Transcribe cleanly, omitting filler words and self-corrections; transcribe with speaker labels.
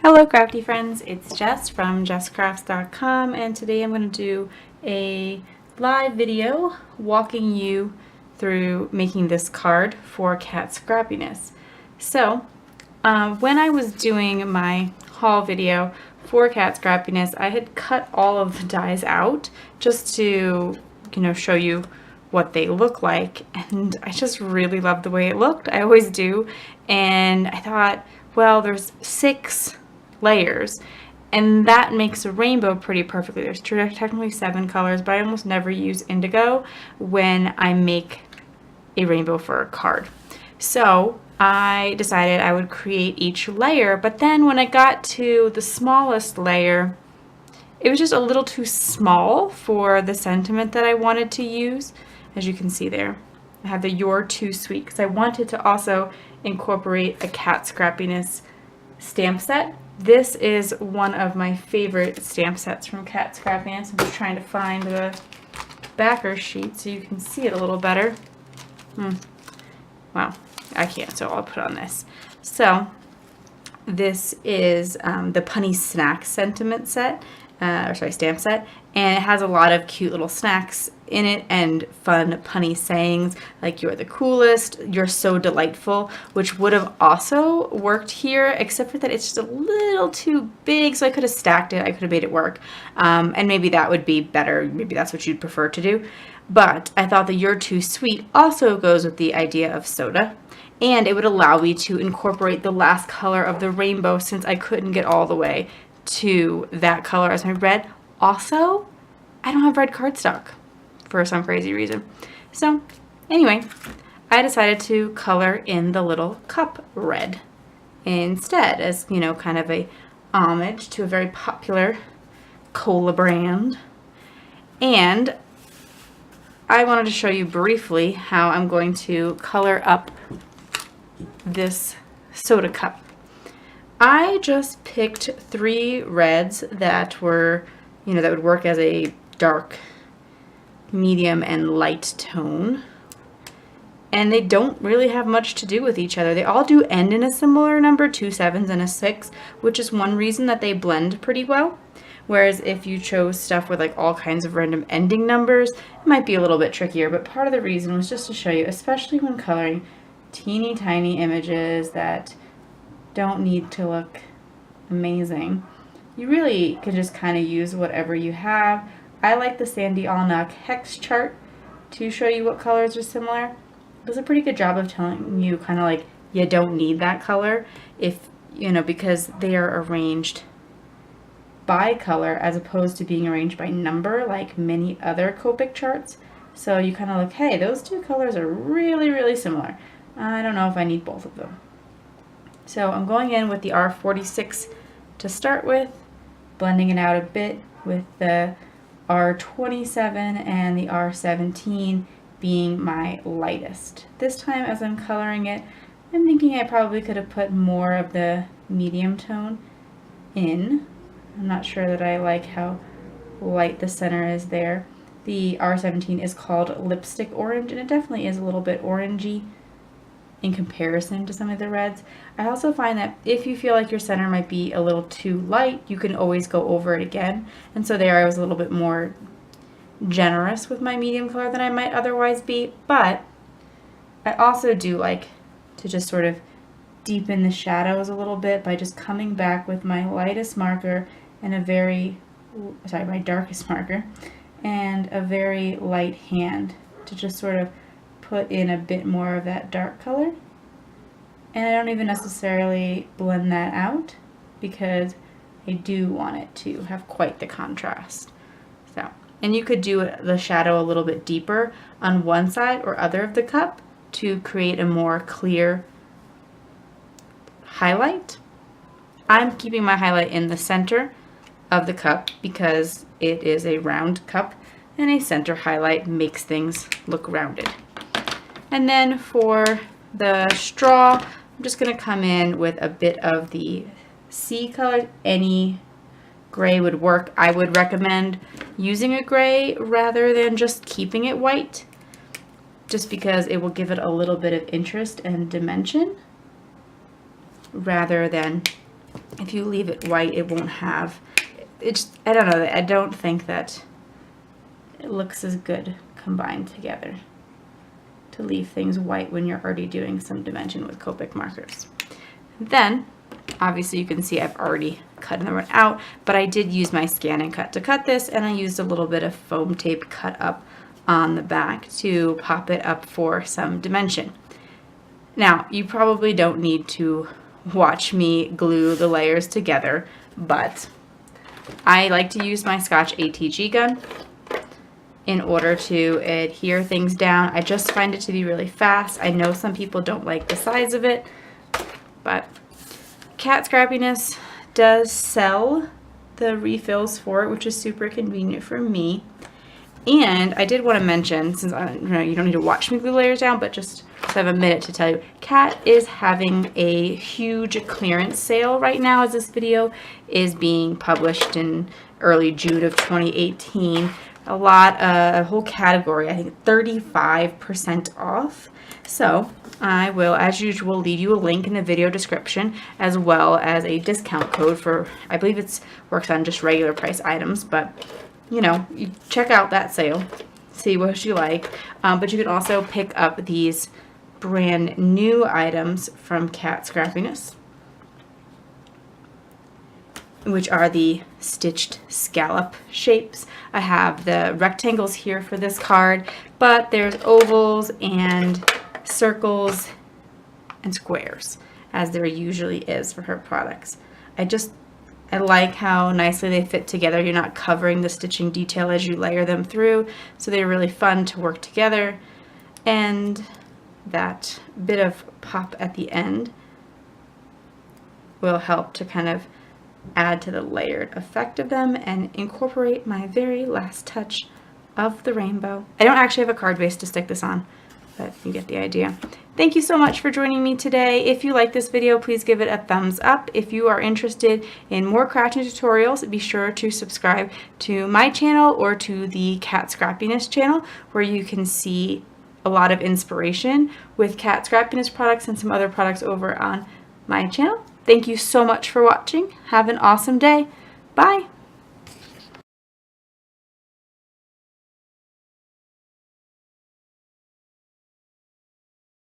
Speaker 1: Hello crafty friends, it's Jess from jesscrafts.com, and today I'm going to do a live video walking you through making this card for Cat Scrappiness. So when I was doing my haul video for Cat Scrappiness, I had cut all of the dies out just to show you what they look like, and I just really loved the way it looked. I always do, and I thought, well, there's 6 layers, and that makes a rainbow pretty perfectly. There's technically 7 colors, but I almost never use indigo when I make a rainbow for a card. So I decided I would create each layer, but then when I got to the smallest layer, it was just a little too small for the sentiment that I wanted to use. As you can see there, I have the "You're Too Sweet" because I wanted to also incorporate a Cat Scrappiness stamp set. This is one of my favorite stamp sets from Cat Scrappiness. I'm just trying to find the backer sheet so you can see it a little better. Wow, I can't, so I'll put on this. So this is the Punny Snacks sentiment set, stamp set, and it has a lot of cute little snacks in it and fun punny sayings like "You're the coolest," "You're so delightful," which would have also worked here, except for that it's just a little too big, so I could have stacked it. I could have made it work, and maybe that would be better. Maybe that's what you'd prefer to do. But I thought the "You're Too Sweet" also goes with the idea of soda, and it would allow me to incorporate the last color of the rainbow since I couldn't get all the way to that color as my red. Also, I don't have red cardstock for some crazy reason. So anyway, I decided to color in the little cup red instead as, kind of a homage to a very popular cola brand. And I wanted to show you briefly how I'm going to color up this soda cup. I just picked 3 reds that were, that would work as a dark, medium, and light tone. And they don't really have much to do with each other. They all do end in a similar number, 2 7s and a 6, which is one reason that they blend pretty well. Whereas if you chose stuff with like all kinds of random ending numbers, it might be a little bit trickier. But part of the reason was just to show you, especially when coloring teeny tiny images that don't need to look amazing, you really can just kind of use whatever you have. I like the Sandy Allnock hex chart to show you what colors are similar. It does a pretty good job of telling you kind of like you don't need that color if, because they are arranged by color as opposed to being arranged by number like many other Copic charts. So you kind of look, hey, those 2 colors are really, really similar. I don't know if I need both of them. So I'm going in with the R46 to start with, blending it out a bit with the R27 and the R17 being my lightest. This time as I'm coloring it, I'm thinking I probably could have put more of the medium tone in. I'm not sure that I like how light the center is there. The R17 is called Lipstick Orange, and it definitely is a little bit orangey in comparison to some of the reds. I also find that if you feel like your center might be a little too light, you can always go over it again. And so there I was a little bit more generous with my medium color than I might otherwise be. But I also do like to just sort of deepen the shadows a little bit by just coming back with my lightest marker and my darkest marker and a very light hand to just sort of put in a bit more of that dark color. And I don't even necessarily blend that out because I do want it to have quite the contrast. So, and you could do the shadow a little bit deeper on one side or other of the cup to create a more clear highlight. I'm keeping my highlight in the center of the cup because it is a round cup and a center highlight makes things look rounded. And then for the straw, I'm just going to come in with a bit of the sea color. Any gray would work. I would recommend using a gray rather than just keeping it white, just because it will give it a little bit of interest and dimension rather than if you leave it white, it won't have, I don't know, I don't think that it looks as good combined together to leave things white when you're already doing some dimension with Copic markers. Then, obviously you can see I've already cut the one out, but I did use my scan and cut to cut this, and I used a little bit of foam tape cut up on the back to pop it up for some dimension. Now, you probably don't need to watch me glue the layers together, but I like to use my Scotch ATG gun in order to adhere things down. I just find it to be really fast. I know some people don't like the size of it, but Cat Scrappiness does sell the refills for it, which is super convenient for me. And I did want to mention, since you don't need to watch me glue layers down, but just to have a minute to tell you, Cat is having a huge clearance sale right now as this video is being published in early June of 2018. A whole category, I think 35% off. So I will, as usual, leave you a link in the video description, as well as a discount code for, I believe it's works on just regular price items, but you know, you check out that sale, see what you like. But you can also pick up these brand new items from Cat Scrappiness, which are the stitched scallop shapes. I have the rectangles here for this card, but there's ovals and circles and squares, as there usually is for her products. I like how nicely they fit together. You're not covering the stitching detail as you layer them through, so they're really fun to work together. And that bit of pop at the end will help to kind of add to the layered effect of them and incorporate my very last touch of the rainbow. I don't actually have a card base to stick this on, but you get the idea. Thank you so much for joining me today. If you like this video, please give it a thumbs up. If you are interested in more crafting tutorials, be sure to subscribe to my channel or to the Cat Scrappiness channel, where you can see a lot of inspiration with Cat Scrappiness products and some other products over on my channel. Thank you so much for watching. Have an awesome day. Bye.